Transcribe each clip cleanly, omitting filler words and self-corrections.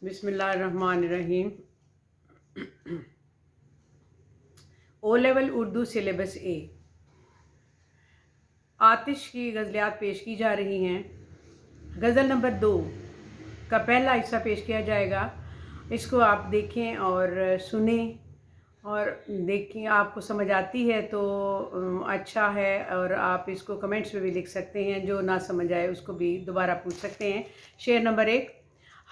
बिस्मिल्लाहिर्रहमानिर्रहीम। O level Urdu syllabus ए। आतिश की गज़लियात पेश की जा रही हैं। गज़ल नंबर 2 का पहला हिस्सा पेश किया जाएगा। इसको आप देखें और सुनें और देखें, आपको समझ आती है तो अच्छा है, और आप इसको कमेंट्स में भी लिख सकते हैं। जो ना समझ आए उसको भी दोबारा पूछ सकते हैं। शेर नंबर 1।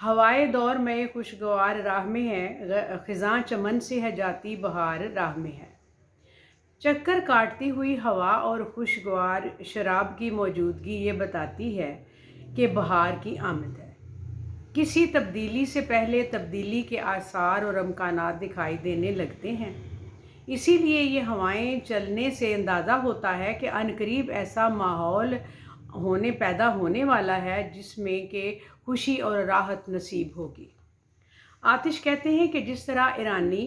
हवाए दौर में खुशगवार राह में है, ख़िज़ां चमन से है जाती बहार राह में है। चक्कर काटती हुई हवा और खुशगवार शराब की मौजूदगी ये बताती है कि बहार की आमद है। किसी तब्दीली से पहले तब्दीली के आसार और अमकानात दिखाई देने लगते हैं। इसीलिए ये हवाएं चलने से अंदाज़ा होता है कि अनकरीब ऐसा माहौल पैदा होने वाला है जिसमें कि खुशी और राहत नसीब होगी। आतिश कहते हैं कि जिस तरह ईरानी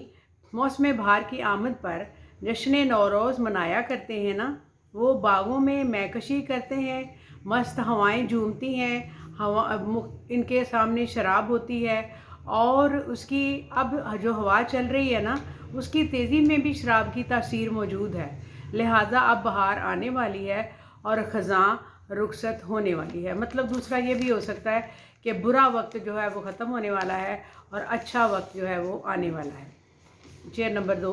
मौसम बहार की आमद पर जश्न नौरोज़ मनाया करते हैं ना, वो बागों में मैकशी करते हैं, मस्त हवाएं झूमती हैं, इनके सामने शराब होती है, और उसकी अब जो हवा चल रही है ना, उसकी तेज़ी में भी शराब की तासीर मौजूद है। लिहाजा अब बहार आने वाली है और ख़ज़ां रुखसत होने वाली है। मतलब दूसरा ये भी हो सकता है कि बुरा वक्त जो है वो ख़त्म होने वाला है और अच्छा वक्त जो है वो आने वाला है। शेर नंबर 2।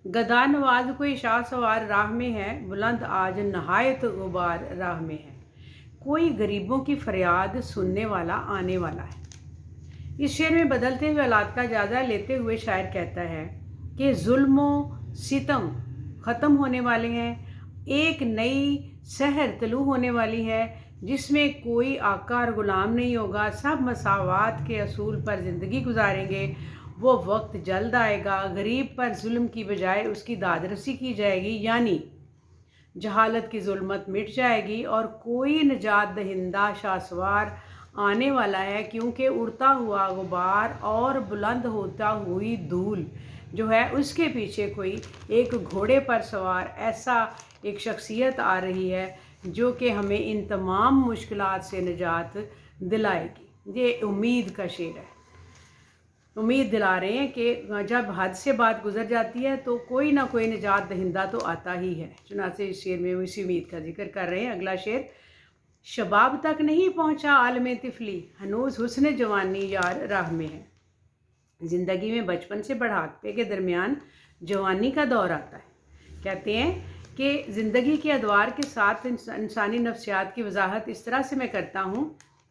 गदा नवाज कोई शाह सवार राह में है, बुलंद आज नहायत गुबार राह में है। कोई गरीबों की फरियाद सुनने वाला आने वाला है। इस शेर में बदलते हुए हालात का जायज़ा लेते हुए शायर कहता है कि जुल्म सितम ख़त्म होने वाले हैं, एक नई सहर तलू होने वाली है जिसमें कोई आका और ग़ुलाम नहीं होगा, सब मसावात के असूल पर ज़िंदगी गुजारेंगे। वो वक्त जल्द आएगा, गरीब पर जुल्म की बजाय उसकी दादरसी की जाएगी, यानी जहालत की जुल्मत मिट जाएगी और कोई निजात दहिंदा शासवार आने वाला है, क्योंकि उड़ता हुआ गुबार और बुलंद होता हुई धूल जो है उसके पीछे कोई एक घोड़े पर सवार ऐसा एक शख्सियत आ रही है जो कि हमें इन तमाम मुश्किलात से निजात दिलाएगी। ये उम्मीद का शेर है। उम्मीद दिला रहे हैं कि जब हद से बात गुजर जाती है तो कोई ना कोई निजात दहिंदा तो आता ही है। चुनांचे इस शेर में इसी उम्मीद का जिक्र कर रहे हैं। अगला शेर। शबाब तक नहीं पहुंचा आलम तिफली, हनूज हुस्न जवानी यार राह में है। ज़िंदगी में बचपन से बढ़ापे के दरमियान जवानी का दौर आता है। कहते हैं कि ज़िंदगी के अदवार के साथ इंसानी नफ्सियात की वजाहत इस तरह से मैं करता हूँ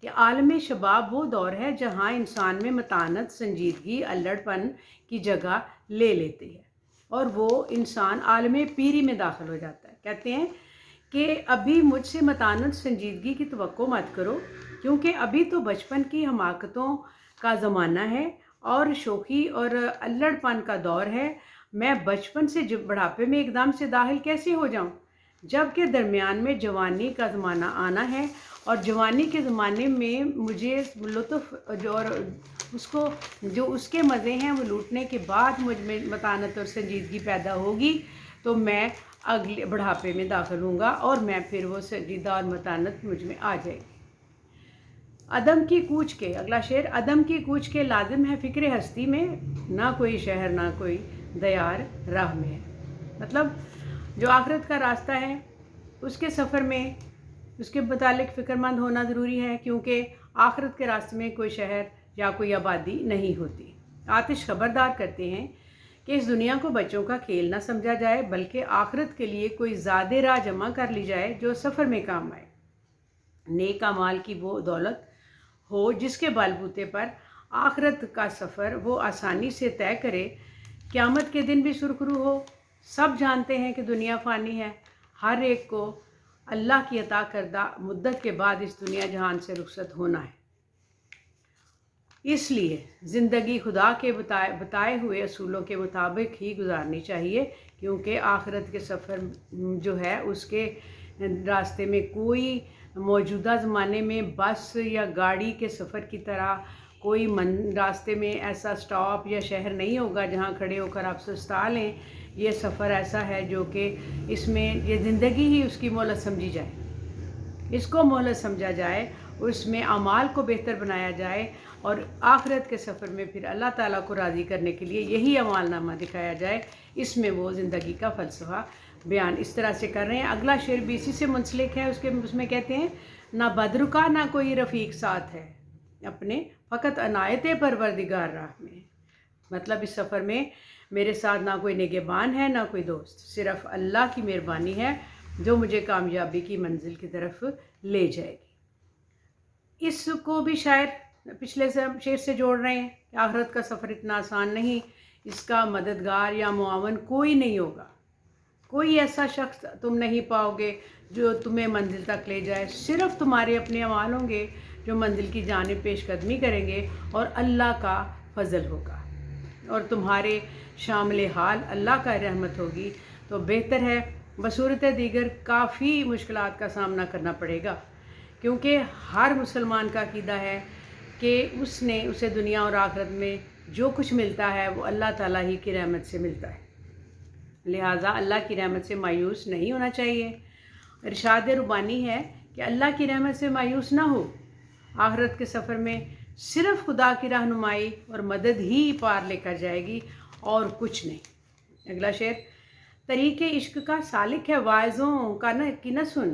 कि आलम शबाब वो दौर है जहाँ इंसान में मतानत, संजीदगी, अल्लड़पन की जगह ले लेती है और वो इंसान आलम पीरी में दाखिल हो जाता है। कहते हैं कि अभी मुझसे मतानत, संजीदगी की तवक्को मत करो, क्योंकि अभी तो बचपन की हमाकतों का ज़माना है और शोखी और अल्लड़पन का दौर है। मैं बचपन से बुढ़ापे में एकदम से दाखिल कैसे हो जाऊं, जबकि दरमियान में जवानी का ज़माना आना है और जवानी के ज़माने में मुझे लुत्फ़ और जो उसके मज़े हैं वो लूटने के बाद मुझ में मतानत और संजीदगी पैदा होगी, तो मैं अगले बुढ़ापे में दाखिल होऊंगा और मैं फिर वो संजीदा और मतानत मुझ में आ जाएगी। अदम की कूच के। अगला शेर। अदम की कूच के लाजिम है फ़िक्र हस्ती में, ना कोई शहर ना कोई दयार राह में है। मतलब जो आखिरत का रास्ता है उसके सफ़र में उसके मुतालिक फ़िक्रमंद होना ज़रूरी है, क्योंकि आखिरत के रास्ते में कोई शहर या कोई आबादी नहीं होती। आतिश खबरदार करते हैं कि इस दुनिया को बच्चों का खेल ना समझा जाए, बल्कि आखिरत के लिए कोई ज़्यादा राह जमा कर ली जाए जो सफ़र में काम आए। नेक अमाल की वो दौलत हो जिसके बलबूते पर आखिरत का सफ़र वो आसानी से तय करे, क़यामत के दिन भी सुरखरू हो। सब जानते हैं कि दुनिया फ़ानी है, हर एक को अल्लाह की अता करदा मुद्दत के बाद इस दुनिया जहान से रुखसत होना है। इसलिए ज़िंदगी खुदा के बताए हुए असूलों के मुताबिक ही गुजारनी चाहिए, क्योंकि आखिरत के सफ़र जो है उसके रास्ते में कोई मौजूदा ज़माने में बस या गाड़ी के सफ़र की तरह कोई रास्ते में ऐसा स्टॉप या शहर नहीं होगा जहाँ खड़े होकर आप सुस्ता लें। ये सफ़र ऐसा है जो कि इसमें ये ज़िंदगी ही उसकी मोहलत समझी जाए, इसको मोहलत समझा जाए, اس میں اعمال کو بہتر بنایا جائے اور آخرت کے سفر میں پھر اللہ تعالیٰ کو راضی کرنے کے لیے یہی اعمال نامہ دکھایا جائے، اس میں وہ زندگی کا فلسفہ بیان اس طرح سے کر رہے ہیں۔ اگلا شعر بھی اسی سے منسلک ہے، اس میں کہتے ہیں نہ بدر کا نہ کوئی رفیق ساتھ ہے اپنے، فقط عنایت پروردگار راہ میں۔ مطلب اس سفر میں میرے ساتھ نہ کوئی نگہبان ہے نہ کوئی دوست، صرف اللہ کی مہربانی ہے جو مجھے کامیابی کی منزل کی طرف لے جائے گی۔ اس کو بھی شاعر پچھلے شعر سے جوڑ رہے ہیں کہ آخرت کا سفر اتنا آسان نہیں، اس کا مددگار یا معاون کوئی نہیں ہوگا، کوئی ایسا شخص تم نہیں پاؤ گے جو تمہیں منزل تک لے جائے، صرف تمہارے اپنے اعمال ہوں گے جو منزل کی جانب پیش قدمی کریں گے اور اللہ کا فضل ہوگا اور تمہارے شامل حال اللہ کا رحمت ہوگی۔ تو بہتر ہے بصورت دیگر کافی مشکلات کا سامنا کرنا پڑے گا، کیونکہ ہر مسلمان کا عقیدہ ہے کہ اسے دنیا اور آخرت میں جو کچھ ملتا ہے وہ اللہ تعالیٰ ہی کی رحمت سے ملتا ہے، لہٰذا اللہ کی رحمت سے مایوس نہیں ہونا چاہیے۔ ارشاد ربانی ہے کہ اللہ کی رحمت سے مایوس نہ ہو، آخرت کے سفر میں صرف خدا کی رہنمائی اور مدد ہی پار لے کر جائے گی اور کچھ نہیں۔ اگلا شعر، طریق عشق کا سالک ہے واعظوں کا کی نہ سن،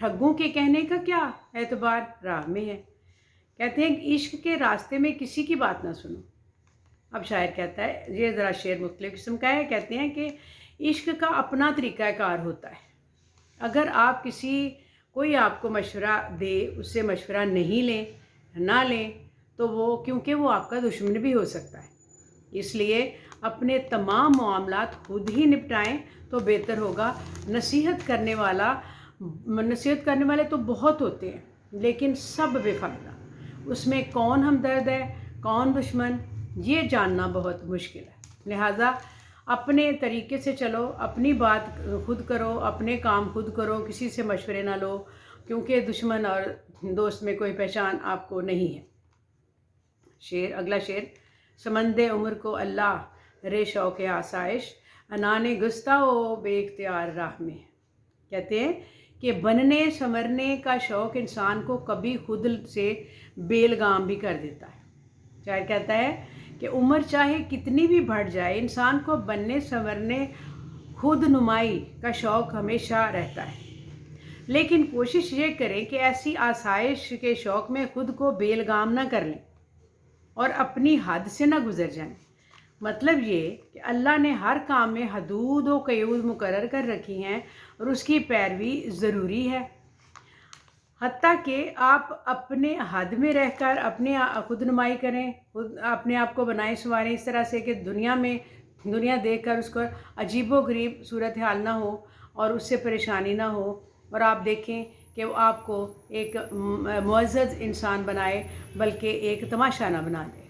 ٹھگوں کے کہنے کا کیا اعتبار راہ میں ہے۔ کہتے ہیں کہ عشق کے راستے میں کسی کی بات نہ سنو۔ اب شاعر کہتا ہے، یہ ذرا شعر مختلف قسم کا ہے، کہتے ہیں کہ عشق کا اپنا طریقہ کار ہوتا ہے، اگر آپ کوئی آپ کو مشورہ دے اس سے مشورہ نہیں لیں نہ لیں تو کیونکہ وہ آپ کا دشمن بھی ہو سکتا ہے، اس لیے اپنے تمام معاملات خود ہی نپٹائیں تو بہتر ہوگا۔ نصیحت کرنے والے تو بہت ہوتے ہیں لیکن سب بے فائدہ، اس میں کون ہمدرد ہے کون دشمن یہ جاننا بہت مشکل ہے، لہٰذا اپنے طریقے سے چلو، اپنی بات خود کرو، اپنے کام خود کرو، کسی سے مشورے نہ لو، کیونکہ دشمن اور دوست میں کوئی پہچان آپ کو نہیں ہے۔ اگلا شعر، سمند عمر کو اللہ رے شوق آسائش، انان گستہ و بے اختیار راہ میں۔ کہتے ہیں کہ بننے سنورنے کا شوق انسان کو کبھی خود سے بیلگام بھی کر دیتا ہے۔ شاعر کہتا ہے کہ عمر چاہے کتنی بھی بڑھ جائے، انسان کو بننے سنورنے خود نمائی کا شوق ہمیشہ رہتا ہے، لیکن کوشش یہ کریں کہ ایسی آسائش کے شوق میں خود کو بیلگام نہ کر لیں اور اپنی حد سے نہ گزر جائیں۔ مطلب یہ کہ اللہ نے ہر کام میں حدود و قیود مقرر کر رکھی ہیں اور اس کی پیروی ضروری ہے، حتیٰ کہ آپ اپنے حد میں رہ کر اپنے خود نمائی کریں، اپنے آپ کو بنائیں سنواریں اس طرح سے کہ دنیا دیکھ کر اس کو عجیب و غریب صورتحال نہ ہو اور اس سے پریشانی نہ ہو، اور آپ دیکھیں کہ وہ آپ کو ایک معزز انسان بنائے بلکہ ایک تماشا نہ بنا دے۔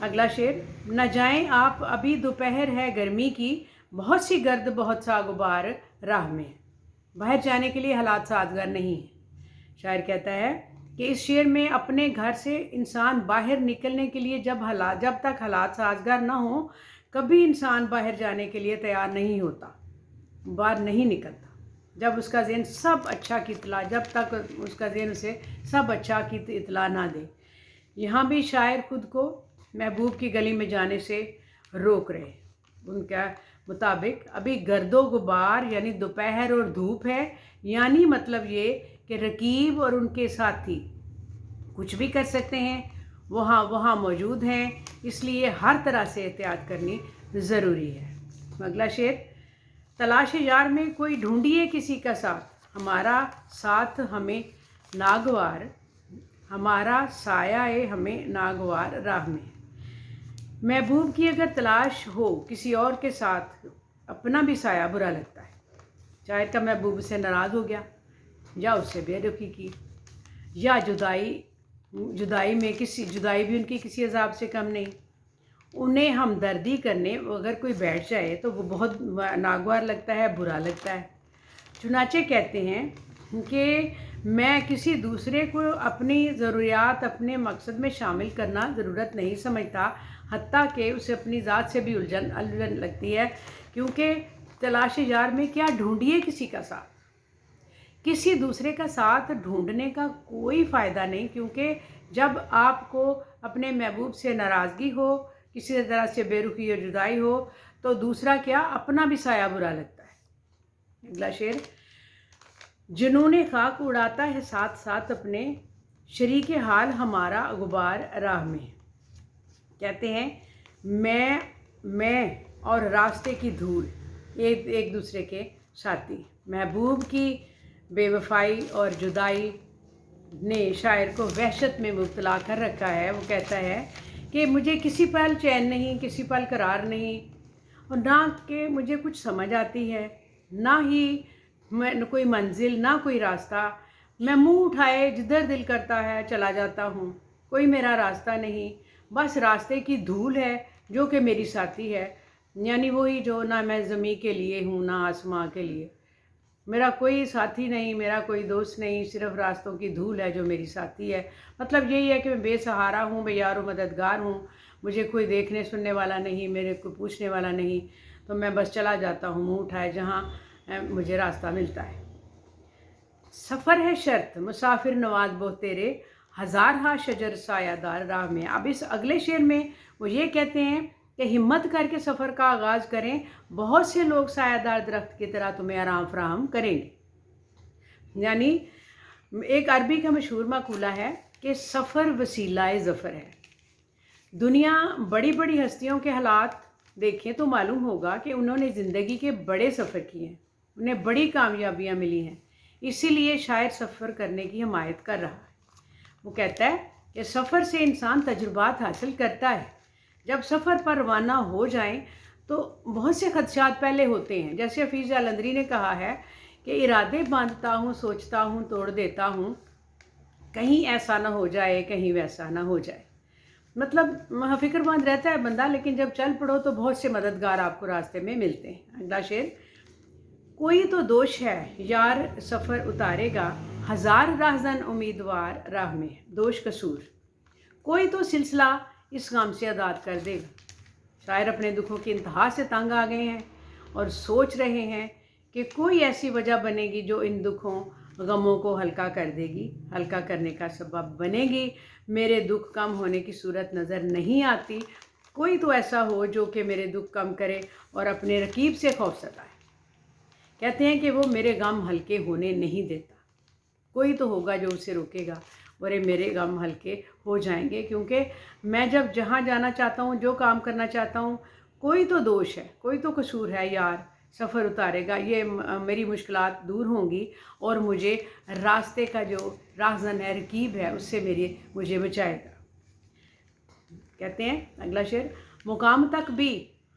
اگلا شعر، نہ جائیں آپ ابھی دوپہر ہے گرمی کی، بہت سی گرد بہت سا غبار راہ میں۔ باہر جانے کے لیے حالات سازگار نہیں ہیں۔ شاعر کہتا ہے کہ اس شعر میں اپنے گھر سے انسان باہر نکلنے کے لیے جب تک حالات سازگار نہ ہوں کبھی انسان باہر جانے کے لیے تیار نہیں ہوتا، باہر نہیں نکلتا، جب اس کا ذہن سب اچھا کی اطلاع جب تک اس کا ذہن اسے سب اچھا کی اطلاع نہ دے۔ یہاں بھی شاعر خود کو محبوب کی گلی میں جانے سے روک رہے، ان کا مطابق ابھی گرد و غبار یعنی دوپہر اور دھوپ ہے، یعنی مطلب یہ کہ رقیب اور ان کے ساتھی کچھ بھی کر سکتے ہیں، وہاں موجود ہیں، اس لیے ہر طرح سے احتیاط کرنی ضروری ہے۔ اگلا شعر، تلاش یار میں کوئی ڈھونڈیے کسی کا ساتھ، ہمارا ساتھ ہمیں ناگوار، ہمارا سایہ ہمیں ناگوار راہ میں۔ محبوب کی اگر تلاش ہو کسی اور کے ساتھ، اپنا بھی سایہ برا لگتا ہے۔ شاعر کا محبوب سے ناراض ہو گیا یا اس سے بے رخی کی یا جدائی بھی ان کی کسی عذاب سے کم نہیں، انہیں ہمدردی کرنے اگر کوئی بیٹھ جائے تو وہ بہت ناگوار لگتا ہے، برا لگتا ہے۔ چنانچہ کہتے ہیں کہ میں کسی دوسرے کو اپنی ضروریات اپنے مقصد میں شامل کرنا ضرورت نہیں سمجھتا، حتیٰ کہ اسے اپنی ذات سے بھی الجھن لگتی ہے، کیونکہ تلاش یار میں کیا ڈھونڈیے کسی کا ساتھ، किसी दूसरे का साथ ढूंढने का कोई फ़ायदा नहीं, क्योंकि जब आपको अपने महबूब से नाराज़गी हो, किसी तरह से बेरुखी और जुदाई हो, तो दूसरा क्या, अपना भी साया बुरा लगता है। अगला शेर, जुनून खाक उड़ाता है साथ साथ अपने, शरीके हाल हमारा गुबार राह में। कहते हैं मैं और रास्ते की धूल एक दूसरे के साथी। महबूब की बेवफाई और जुदाई ने शायर को वहशत में मुब्तला कर रखा है। वो कहता है कि मुझे किसी पल चैन नहीं, किसी पल करार नहीं, और ना कि मुझे कुछ समझ आती है, ना ही मैं कोई मंजिल, ना कोई रास्ता। मैं मुंह उठाए जिधर दिल करता है चला जाता हूँ, कोई मेरा रास्ता नहीं, बस रास्ते की धूल है जो कि मेरी साथी है। यानी वही जो ना मैं ज़मीं के लिए हूँ ना आसमां के लिए, मेरा कोई साथी नहीं, मेरा कोई दोस्त नहीं, सिर्फ रास्तों की धूल है जो मेरी साथी है। मतलब यही है कि मैं बेसहारा हूँ, बेयार व मददगार हूँ, मुझे कोई देखने सुनने वाला नहीं, मेरे को पूछने वाला नहीं, तो मैं बस चला जाता हूँ मुँह उठाए जहाँ मुझे रास्ता मिलता है। सफ़र है शर्त मुसाफिर नवाज बो तेरे, हज़ार हा शजर सायादार राह में। अब इस अगले शेर में वो ये कहते हैं कि हिम्मत करके सफ़र का आगाज़ करें, बहुत से लोग सायादार दरख्त की तरह तुम्हें आराम फराहम करेंगे। यानी एक अरबी का मशहूर मकूला है कि सफ़र वसीलाए ज़फ़र है। दुनिया बड़ी बड़ी हस्तियों के हालात देखें तो मालूम होगा कि उन्होंने ज़िंदगी के बड़े सफ़र किए हैं, उन्हें बड़ी कामयाबियाँ मिली हैं, इसीलिए शायर सफ़र करने की हिमायत कर रहा है। वो कहता है कि सफ़र से इंसान तजुर्बात हासिल करता है। जब सफ़र पर रवाना हो जाएं तो बहुत से खदशात पहले होते हैं। जैसे हफीज़ जालंधरी ने कहा है कि इरादे बांधता हूँ, सोचता हूँ, तोड़ देता हूँ, कहीं ऐसा ना हो जाए, कहीं वैसा ना हो जाए। मतलब फ़िक्रमंद रहता है बंदा, लेकिन जब चल पड़ो तो बहुत से मददगार आपको रास्ते में मिलते हैं। अगला शेर, कोई तो दोष है यार सफ़र उतारेगा, हज़ार राहज़न उम्मीदवार राह में। दोष कसूर, कोई तो सिलसिला इस गम से आज़ाद कर देगा। शायर अपने दुखों की इंतहा से तंग आ गए हैं और सोच रहे हैं कि कोई ऐसी वजह बनेगी जो इन दुखों गमों को हल्का कर देगी, हल्का करने का सबब बनेगी। मेरे दुख कम होने की सूरत नज़र नहीं आती, कोई तो ऐसा हो जो कि मेरे दुख कम करे और अपने रकीब से खौफ सताए। कहते हैं कि वो मेरे गम हल्के होने नहीं देता, कोई तो होगा जो उसे रोकेगा और ये मेरे गम हल्के हो जाएंगे, क्योंकि मैं जब जहाँ जाना चाहता हूँ, जो काम करना चाहता हूँ, कोई तो दोष है, कोई तो कसूर है यार सफ़र उतारेगा, ये मेरी मुश्किलात दूर होंगी और मुझे रास्ते का जो राहज़न है, रकीब है, उससे मुझे बचाएगा। कहते हैं अगला शेर, मुकाम तक भी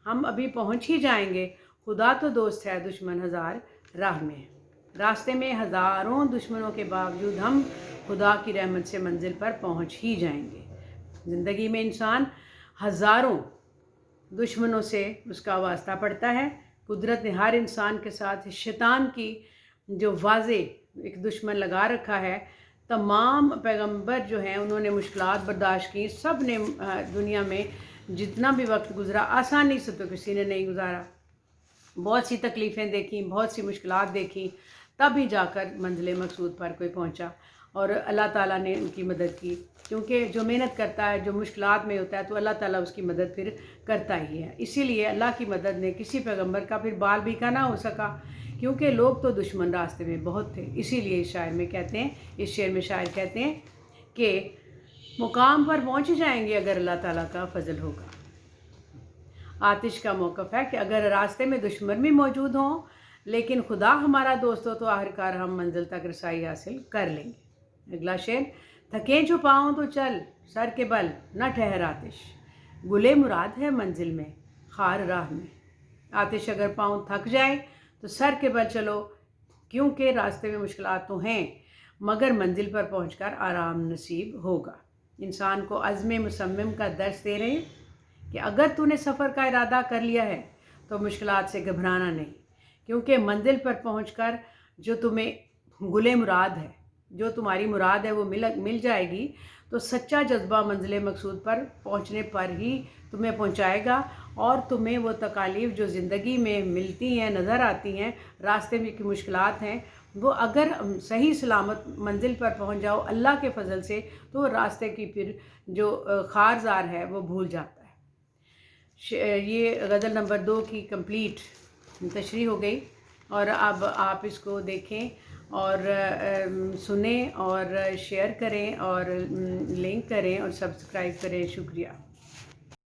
हम अभी पहुँच ही जाएंगे, खुदा तो दोस्त है दुश्मन हज़ार राह में। रास्ते में हज़ारों दुश्मनों के बावजूद हम खुदा की रहमत से मंजिल पर पहुंच ही जाएंगे। ज़िंदगी में इंसान हज़ारों दुश्मनों से उसका वास्ता पड़ता है। कुदरत ने हर इंसान के साथ शैतान की जो वाज़े एक दुश्मन लगा रखा है। तमाम पैगंबर जो हैं उन्होंने मुश्किलात बर्दाश्त की, सब ने दुनिया में जितना भी वक्त गुज़रा आसानी से तो किसी ने नहीं गुजारा। बहुत सी तकलीफ़ें देखी, बहुत सी मुश्किलात देखी, तब ही जाकर मंजिल मकसूद पर कोई पहुंचा और अल्लाह ताला ने उनकी मदद की। क्योंकि जो मेहनत करता है, जो मुश्किलात में होता है, तो अल्लाह ताला उसकी मदद फिर करता ही है। इसीलिए अल्लाह की मदद ने किसी पैगंबर का फिर बाल बीका ना हो सका, क्योंकि लोग तो दुश्मन रास्ते में बहुत थे। इसीलिए इस शायर में कहते हैं, इस शेर में शायर कहते हैं कि मुकाम पर पहुँच जाएंगे अगर अल्लाह ताला का फजल होगा। आतिश का मौक़िफ़ है कि अगर रास्ते में दुश्मन भी मौजूद हों, लेकिन खुदा हमारा दोस्त हो, तो आखिरकार हम मंजिल तक रसाई हासिल कर लेंगे। अगला शेर, थके जो पाँव तो चल सर के बल न ठहर आतिश, गुले मुराद है मंजिल में खार राह में। आतिश अगर पाँव थक जाए तो सर के बल चलो, क्योंकि रास्ते में मुश्किलात तो हैं, मगर मंजिल पर पहुंचकर आराम नसीब होगा। इंसान को अज़्म मुसम्मिम का दर्स दे रहे हैं कि अगर तूने सफ़र का इरादा कर लिया है तो मुश्किलात से घबराना नहीं, क्योंकि मंजिल पर पहुंचकर जो तुम्हें गुले मुराद है, जो तुम्हारी मुराद है, वो मिल जाएगी। तो सच्चा जज्बा मंजिल मकसूद पर पहुंचने पर ही तुम्हें पहुंचाएगा और तुम्हें वो तकालीफ जो ज़िंदगी में मिलती हैं, नज़र आती हैं, रास्ते में की मुश्किलात हैं, وہ اگر صحیح سلامت منزل پر پہنچ جاؤ اللہ کے فضل سے، تو وہ راستے کی پھر جو خارزار ہے وہ بھول جاتا ہے۔ یہ غزل نمبر 2 کی کمپلیٹ تشریح ہو گئی، اور اب آپ اس کو دیکھیں اور سنیں اور شیئر کریں اور لنک کریں اور سبسکرائب کریں۔ شکریہ۔